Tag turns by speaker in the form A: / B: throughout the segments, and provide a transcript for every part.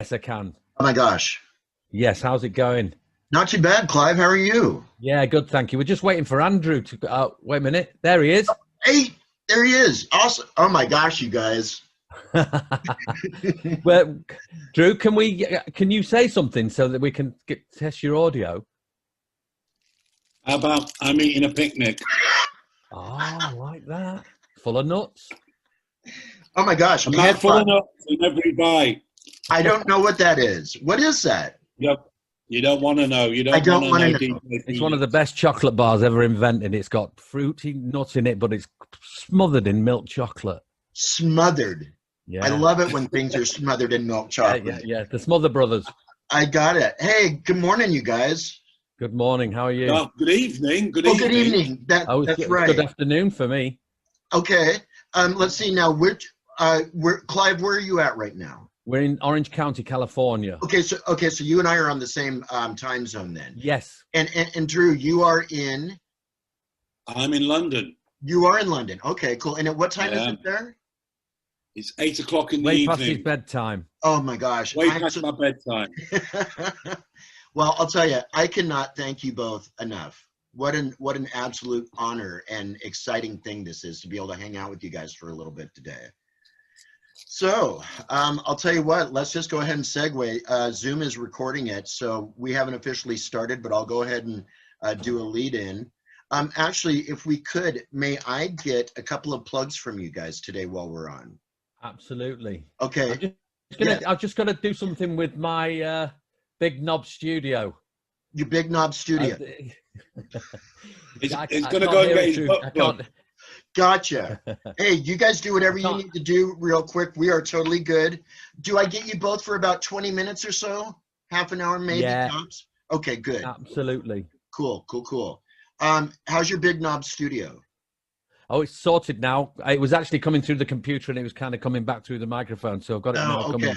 A: Yes, I can.
B: Oh my gosh.
A: Yes, how's it going?
B: Not too bad, Clive. How are you?
A: Yeah, good, thank you. We're just waiting for Andrew to. Wait a minute, there he is.
B: Hey, there he is. Awesome. Oh my gosh, you guys.
A: Well, Drew, can you say something so that we can test your audio?
C: How about I'm eating a picnic?
A: Oh, like that. Full of nuts.
B: Oh my gosh.
C: I'm not full of nuts in every bite.
B: I don't know what that is. What is that?
C: Yep. You don't want to know. You don't,
B: I don't
C: want to know.
B: know.
A: It's one of the best chocolate bars ever invented. It's got fruity nuts in it, but it's smothered in milk chocolate.
B: Smothered.
A: Yeah.
B: I love it when things are smothered in milk chocolate.
A: Yeah. The Smother Brothers.
B: I got it. Hey, good morning, you guys.
A: Good morning. How are you?
C: Oh, good evening. Good
B: Good evening. That's right.
A: Good afternoon for me.
B: Okay. Let's see now. Clive, where are you at right now?
A: We're in Orange County, California.
B: Okay, so you and I are on the same time zone then.
A: Yes.
B: And Drew, you are in.
C: I'm in London.
B: You are in London. Okay, cool. And at what time is it there?
C: It's 8 o'clock in the
A: Way
C: evening.
A: past his bedtime.
B: Oh my gosh.
C: Way past my bedtime.
B: Well, I'll tell you, I cannot thank you both enough. What an absolute honor and exciting thing this is to be able to hang out with you guys for a little bit today. So I'll tell you what, let's just go ahead and segue. Zoom is recording it, so we haven't officially started, but I'll go ahead and do a lead in. Actually, if we could, may I get a couple of plugs from you guys today while we're on?
A: Absolutely.
B: Okay.
A: I've just got to do something with my Big Knob studio.
B: Your Big Knob studio.
C: It's going to go and get his butt plug.
B: Gotcha. Hey, you guys do whatever you need to do real quick. We are totally good. Do I get you both for about 20 minutes or so? Half an hour maybe?
A: Yeah.
B: Tops? Okay, good.
A: Absolutely.
B: Cool. How's your Big Knob studio?
A: Oh, it's sorted now. It was actually coming through the computer and it was kind of coming back through the microphone. So I've got it now coming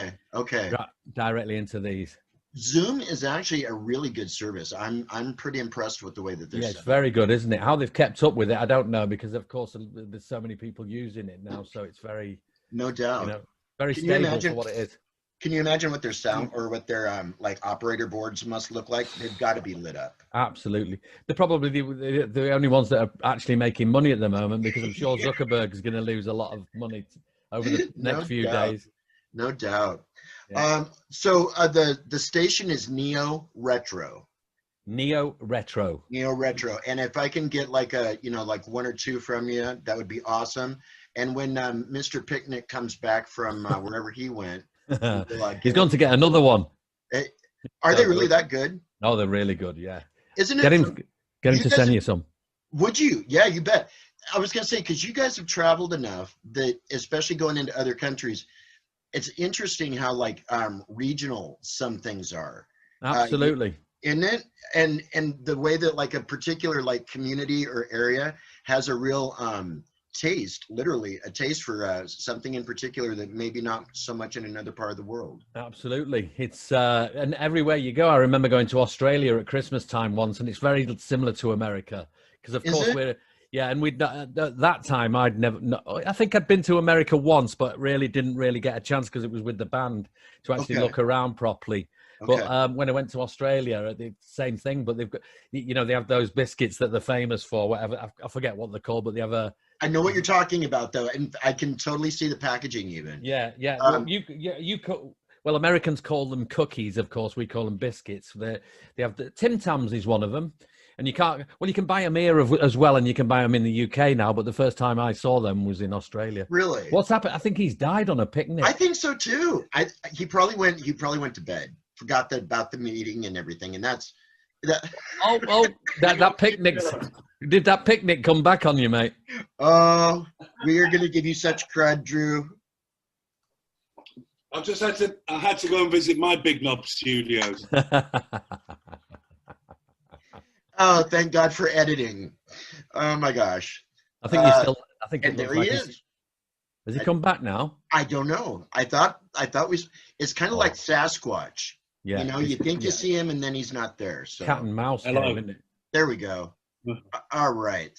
A: directly into these.
B: Zoom is actually a really good service. I'm pretty impressed with the way that they're set
A: it's very good, isn't it? How they've kept up with it, I don't know, because of course there's so many people using it now. So it's very,
B: no doubt,
A: very stable for what it is.
B: Can you imagine what their sound or what their like operator boards must look like? They've got to be lit up.
A: Absolutely. They're probably the only ones that are actually making money at the moment, because I'm sure Zuckerberg is going to lose a lot of money over the next few days.
B: No doubt.
A: Yeah.
B: So the station is Neo Retro.
A: Neo Retro.
B: And if I can get like like one or two from you, that would be awesome. And when Mr. Picnic comes back from wherever he went,
A: he's going to get another one.
B: Are they really that good?
A: Oh, they're really good. Yeah.
B: Isn't it?
A: Get him to send you some.
B: Would you? Yeah, you bet. I was going to say, because you guys have traveled enough that, especially going into other countries, it's interesting how like regional some things are.
A: Absolutely.
B: Isn't it? And the way that like a particular like community or area has a real taste, literally a taste for something in particular that maybe not so much in another part of the world.
A: Absolutely. It's and everywhere you go. I remember going to Australia at Christmas time once, and it's very similar to America, because of course we're and we'd at that time I think I'd been to America once, but didn't really get a chance because it was with the band to actually look around properly. But when I went to Australia, the same thing. But they've got, they have those biscuits that they're famous for. Whatever, I forget what they're called, but they have a.
B: I know what you're talking about, though, and I can totally see the packaging even.
A: Yeah. Well, Americans call them cookies. Of course, we call them biscuits. They have the Tim Tams is one of them, and you can't. Well, you can buy them here as well, and you can buy them in the UK now. But the first time I saw them was in Australia.
B: Really?
A: What's happened? I think he's died on a picnic.
B: I think so too. He probably went to bed. Forgot about the meeting and everything, and that's that.
A: That picnic. Did that picnic come back on you, mate?
B: Oh, we are going to give you such crud, Drew.
C: I had to go and visit my Big Knob studios.
B: Oh, thank God for editing. Oh my gosh.
A: I think he's still. I think.
B: And there he is.
A: Has he come back now?
B: I don't know. I thought it's kind of like Sasquatch.
A: Yeah.
B: You think you see him and then he's not there. So
A: cat and mouse.
C: Hello.
A: Game, isn't it?
B: There we go. All right.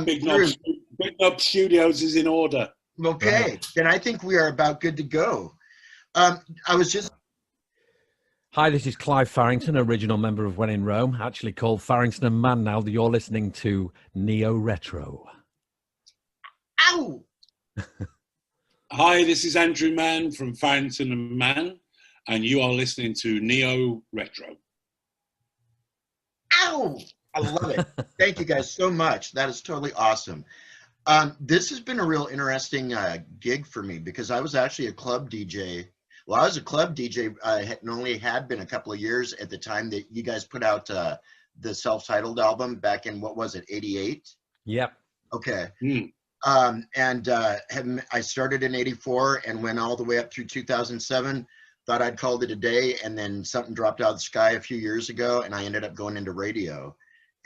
C: Big Knob Studios is in order.
B: Okay, then I think we are about good to go. I was just
A: Hi, this is Clive Farrington, original member of When in Rome, actually called Farrington and Mann now. You're listening to Neo Retro.
B: Ow!
C: Hi, this is Andrew Mann from Farrington and Mann, and you are listening to Neo Retro.
B: Ow! I love it. Thank you guys so much. That is totally awesome. This has been a real interesting gig for me because I was actually a club DJ. Well, I was a club DJ, and only had been a couple of years at the time that you guys put out the self-titled album back in, what was it, 88?
A: Yep.
B: Okay. I started in 84 and went all the way up through 2007. Thought I'd called it a day, and then something dropped out of the sky a few years ago, and I ended up going into radio.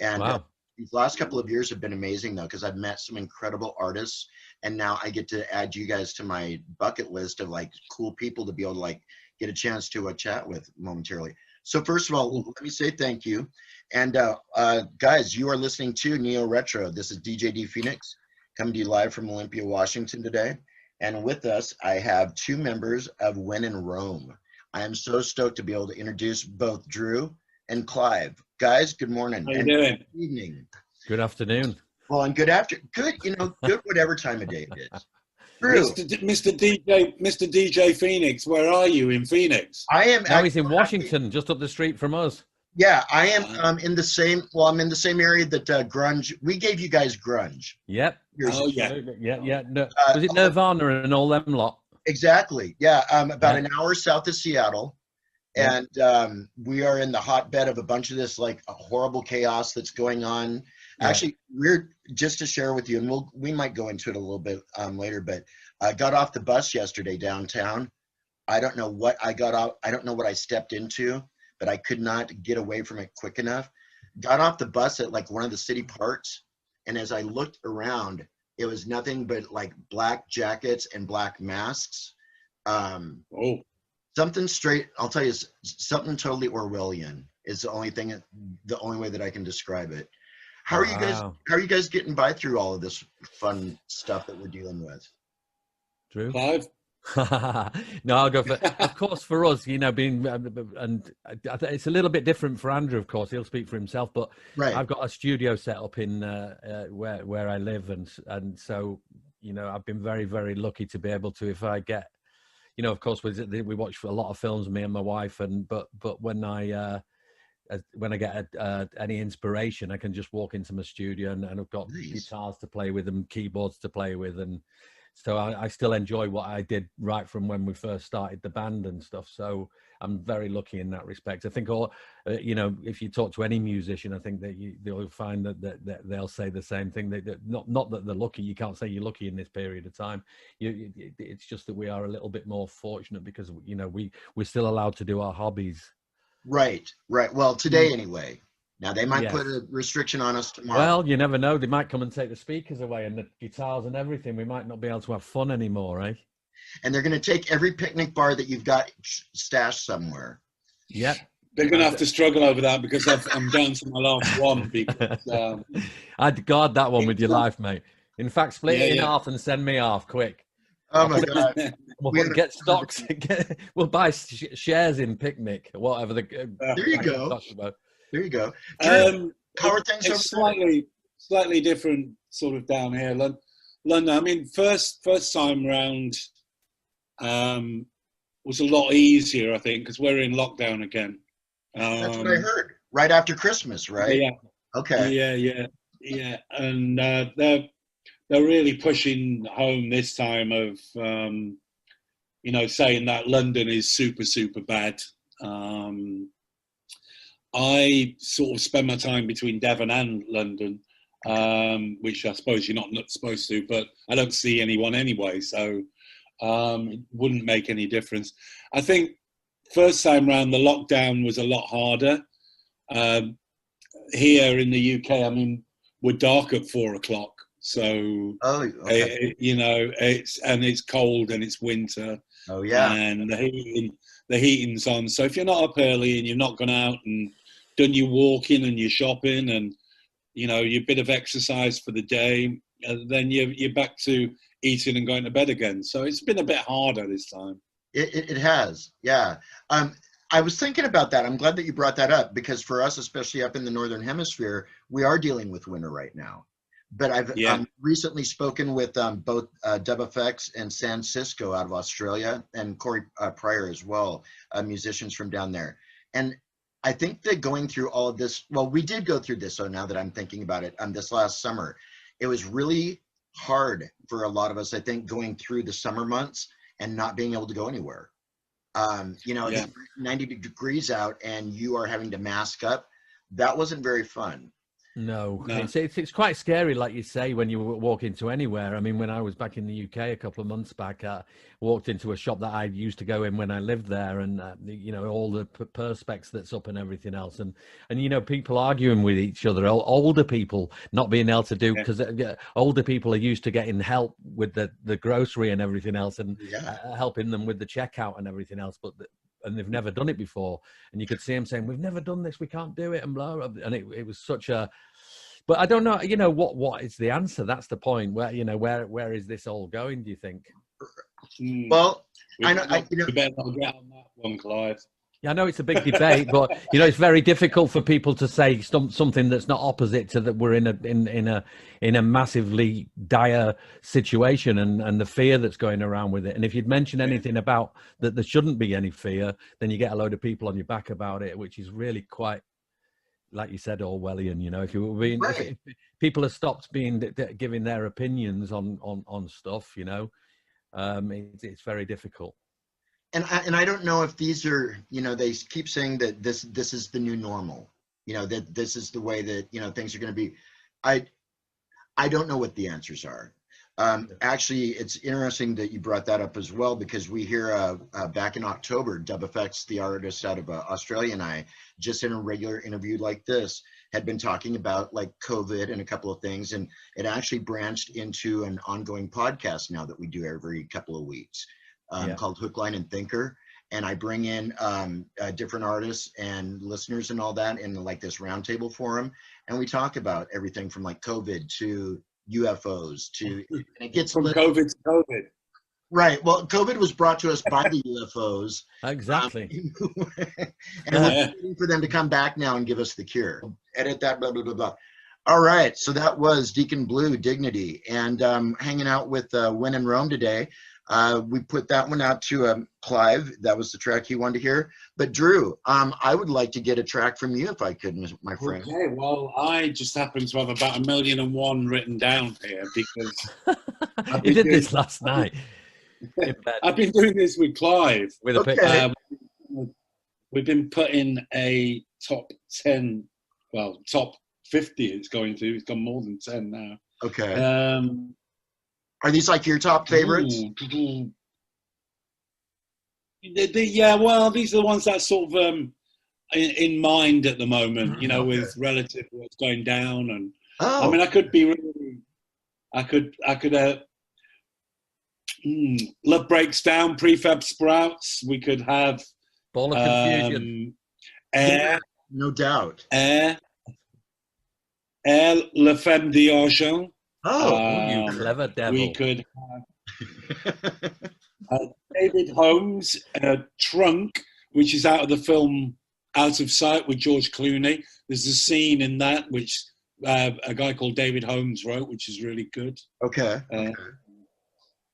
B: And
A: wow.
B: These last couple of years have been amazing, though, because I've met some incredible artists, and now I get to add you guys to my bucket list of like cool people to be able to like get a chance to chat with momentarily. So first of all, let me say thank you. And guys, you are listening to Neo Retro. This is DJ D Phoenix coming to you live from Olympia, Washington today. And with us, I have two members of When in Rome. I am so stoked to be able to introduce both Drew and Clive. Guys, good morning.
C: How you doing?
B: Good evening.
A: Good afternoon.
B: Well, and good good whatever time of day it is. Drew.
C: Mr. DJ Phoenix, where are you in Phoenix?
B: I am.
A: Now he's in Washington, just up the street from us.
B: Yeah, I am in the same, well, I'm in the same area that grunge, we gave you guys grunge.
A: Yep.
C: Oh, yeah.
A: Yeah. No, was it Nirvana and all them lot?
B: Exactly. Yeah. About an hour south of Seattle. And we are in the hotbed of a bunch of this like horrible chaos that's going on. Yeah. Actually, we're just to share with you, and we might go into it a little bit later, but I got off the bus yesterday downtown. I don't know what I got off. I don't know what I stepped into, but I could not get away from it quick enough. Got off the bus at like one of the city parks. And as I looked around, it was nothing but like black jackets and black masks. Something straight, I'll tell you, something totally Orwellian is the only way that I can describe it. How are you guys getting by through all of this fun stuff that we're dealing with?
A: Drew?
C: Clive?
A: No, I'll go for, of course, for us, being, and it's a little bit different for Andrew, of course, he'll speak for himself, but right. I've got a studio set up in where I live. And so, I've been very, very lucky to be able to, if I get, of course, we watch a lot of films, me and my wife, but when I get any inspiration, I can just walk into my studio and I've got guitars to play with and keyboards to play with. And so I still enjoy what I did right from when we first started the band and stuff. So I'm very lucky in that respect. I think if you talk to any musician, I think that they'll find that they'll say the same thing. Not that they're lucky. You can't say you're lucky in this period of time. It's just that we are a little bit more fortunate because, we're still allowed to do our hobbies. Right.
B: Well, today anyway. Now, they might put a restriction on us tomorrow.
A: Well, you never know. They might come and take the speakers away and the guitars and everything. We might not be able to have fun anymore, eh?
B: And they're going to take every picnic bar that you've got stashed somewhere.
A: Yep.
C: They're going to have to struggle over that because I'm down to my last one. Because,
A: I'd guard that one with your life, mate. In fact, split it in half and send me half, quick.
B: Oh, my God.
A: We'll get stocks. We'll buy shares in Picnic, whatever.
B: There you go. There you go. How are things
C: over slightly different sort of down here. London, I mean, first time round was a lot easier, I think, because we're in lockdown again.
B: That's what I heard. Right after Christmas, right?
C: Yeah.
B: Okay.
C: Yeah. And they're really pushing home this time of, saying that London is super, super bad. I sort of spend my time between Devon and London, which I suppose you're not supposed to, but I don't see anyone anyway, so it wouldn't make any difference. I think first time round, the lockdown was a lot harder. Here in the UK, I mean, we're dark at 4 o'clock, so it's cold and it's winter.
B: Oh yeah,
C: and the heating's on. So if you're not up early and you've not gone out and done your walking and your shopping and your bit of exercise for the day, then you're back to eating and going to bed again. So it's been a bit harder this time.
B: It has, yeah. I was thinking about that. I'm glad that you brought that up, because for us, especially up in the Northern Hemisphere, we are dealing with winter right now. But I've recently spoken with both Dub Effects and San Cisco out of Australia, and Corey Pryor as well, musicians from down there. And I think that going through all of this, well, we did go through this, so now that I'm thinking about it, this last summer, it was really hard for a lot of us, I think, going through the summer months and not being able to go anywhere. You know, it's 90 degrees out and you are having to mask up. That wasn't very fun.
A: No. It's quite scary, like you say, when you walk into anywhere. I mean, when I was back in the UK a couple of months back, I walked into a shop that I used to go in when I lived there, and you know, all the perspex that's up and everything else, and you know, people arguing with each other, older people not being able to do, because older people are used to getting help with the grocery and everything else, and helping them with the checkout and everything else, and they've never done it before, and you could see them saying, "We've never done this, we can't do it," and blah, blah. And it was such a. But I don't know, you know, what is the answer? That's the point. Where, you know, where is this all going, do you think?
B: Well,
C: we better not get on that one, Clive.
A: Yeah, I know it's a big debate, but you know, it's very difficult for people to say something that's not opposite to that. We're in a massively dire situation, and the fear that's going around with it. And if you'd mention anything about that, there shouldn't be any fear, then you get a load of people on your back about it, which is really quite, like you said, Orwellian. You know, if people have stopped giving their opinions on stuff, you know, it's very difficult.
B: And I don't know if these are, you know, they keep saying that this is the new normal, you know, that this is the way that, you know, things are going to be. I don't know what the answers are. Actually, it's interesting that you brought that up as well, because we hear back in October, Dub Effects, the artist out of Australia, and I, just in a regular interview like this, had been talking about like COVID and a couple of things, and it actually branched into an ongoing podcast now that we do every couple of weeks, called Hook, Line, and Thinker. And I bring in different artists and listeners and all that in like this roundtable forum, and we talk about everything from like COVID to UFOs to, and it gets
C: from COVID to COVID.
B: Right. Well, COVID was brought to us by the UFOs.
A: Exactly.
B: And we're waiting for them to come back now and give us the cure. Edit that, blah, blah, blah, blah. All right. So that was Deacon Blue, Dignity. And hanging out with Win and Rome today. We put that one out to Clive. That was the track he wanted to hear. But Drew, I would like to get a track from you if I could, my friend.
C: Okay, well, I just happen to have about 1,000,001 written down here, because
A: you did this last night.
C: I've been doing this with Clive.
A: With a picture.
C: We've been putting a top 10, well, top 50 it's going to. It's gone more than 10 now.
B: Okay. Are these like your top favorites?
C: Yeah, well, these are the ones that sort of in mind at the moment, you know, with relative what's going down. And I mean, I could be really, I could Love Breaks Down, Prefab Sprouts. We could have
A: Ball of Confusion.
C: Air.
B: No doubt.
C: Air, La Femme d'Argent.
A: You clever devil.
C: We could have David Holmes, Trunk, which is out of the film Out of Sight with George Clooney. There's a scene in that which a guy called David Holmes wrote, which is really good.
B: Okay.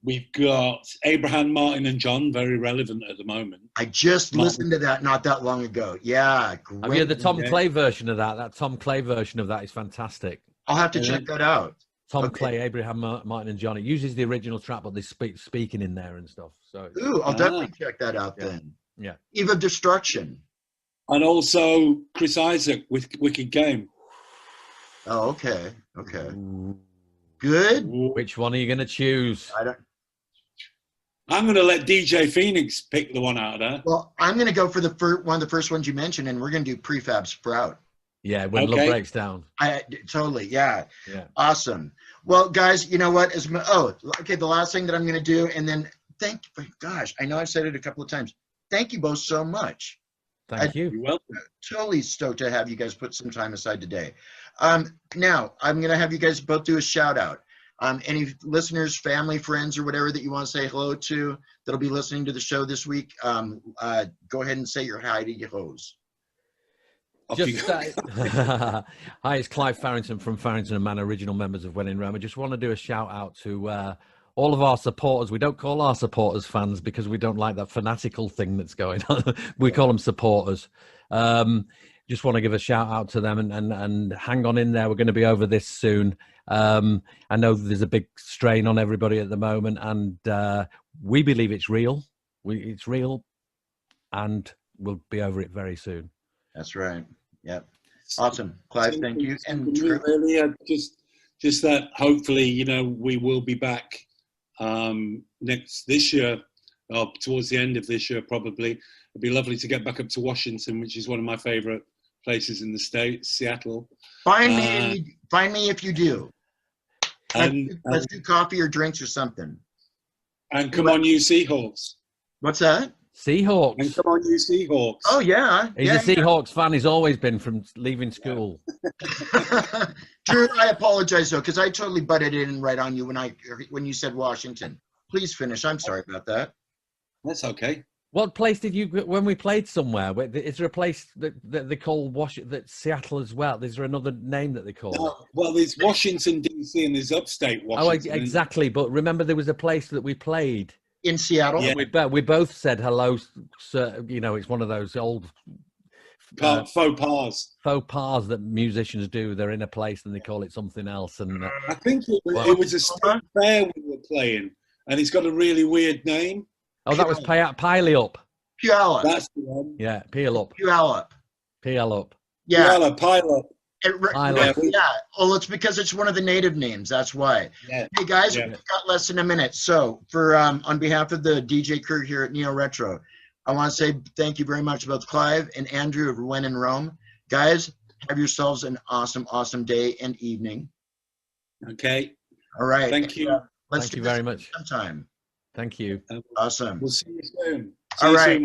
C: We've got Abraham, Martin and John, very relevant at the moment.
B: I just listened to that not that long ago. Yeah, great.
A: Have you heard the Tom Clay version of that? That Tom Clay version of that is fantastic.
B: I'll have to check that out.
A: Tom Clay, Abraham, Martin and John. It uses the original track, but they speaking in there and stuff. So,
B: ooh, I'll definitely check that out then.
A: Yeah.
B: Eve of Destruction.
C: And also Chris Isaac with Wicked Game.
B: Oh, okay. Okay. Good.
A: Which one are you going to choose?
C: I'm going to let DJ Phoenix pick the one out of there.
B: Well, I'm going to go for one of the first ones you mentioned, and we're going to do Prefab Sprout.
A: Yeah, When Love Breaks Down.
B: Totally, yeah. Awesome. Well, guys, you know what? The last thing that I'm going to do, and then gosh, I know I've said it a couple of times. Thank you both so much.
A: Thank you.
C: You're welcome.
B: Totally stoked to have you guys put some time aside today. Now, I'm going to have you guys both do a shout out. Any listeners, family, friends, or whatever that you want to say hello to that'll be listening to the show this week, go ahead and say your hi to your hoes.
A: Hi, it's Clive Farrington from Farrington and MANN, original members of When in Rome. I just want to do a shout out to all of our supporters. We don't call our supporters fans because we don't like that fanatical thing that's going on. We call them supporters. Just want to give a shout out to them and hang on in there. We're going to be over this soon. I know there's a big strain on everybody at the moment, and we believe it's real. It's real, and we'll be over it very soon.
B: That's right. Yep. Awesome. Clive, thank you. And
C: really, just that hopefully, you know, we will be back this year, towards the end of this year, probably. It'd be lovely to get back up to Washington, which is one of my favorite places in the States, Seattle.
B: Find me if you do. Let's do coffee or drinks or something.
C: And come on, you Seahawks.
B: What's that?
A: Seahawks.
C: And come on, you Seahawks.
B: Oh, yeah.
A: He's a Seahawks fan. He's always been from leaving school.
B: Drew, I apologize, though, because I totally butted in right on you when you said Washington. Please finish. I'm sorry about that.
C: That's okay.
A: What place did you, when we played somewhere, is there a place that they call Seattle as well? Is there another name that they call it?
C: Well, there's Washington, D.C., and there's upstate Washington.
A: Oh, exactly. But remember, there was a place that we played.
B: In Seattle?
A: Yeah. We both said hello, sir. You know, it's one of those old
C: faux pas
A: that musicians do. They're in a place and they call it something else. And
C: I think it was a state fair we were playing, and it's got a really weird name.
A: Oh, that was Pile-Up.
B: Puyallup.
C: That's the one.
A: Yeah, Puyallup.
B: Puyallup.
A: Puyallup.
B: Yeah.
C: Pile-Up.
B: Yeah. Oh, it's because it's one of the native names. That's why. Yeah. Hey guys, we've got less than a minute. So for on behalf of the DJ crew here at Neo Retro, I want to say thank you very much both Clive and Andrew of When in Rome. Guys, have yourselves an awesome, awesome day and evening.
C: Okay.
B: All right.
C: Thank you.
A: Thank you very much.
B: Sometime.
A: Thank you.
B: Awesome.
C: We'll see you soon.
B: All right.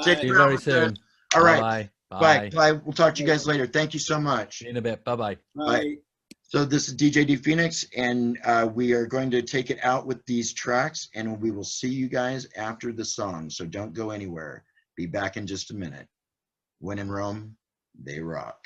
A: See you very soon.
B: All right.
A: Bye.
B: Bye. Bye. We'll talk to you guys later. Thank you so much.
A: See you in a bit. Bye-bye.
B: Bye. So this is DJ D Phoenix, and we are going to take it out with these tracks, and we will see you guys after the song. So don't go anywhere. Be back in just a minute. When in Rome, they rock.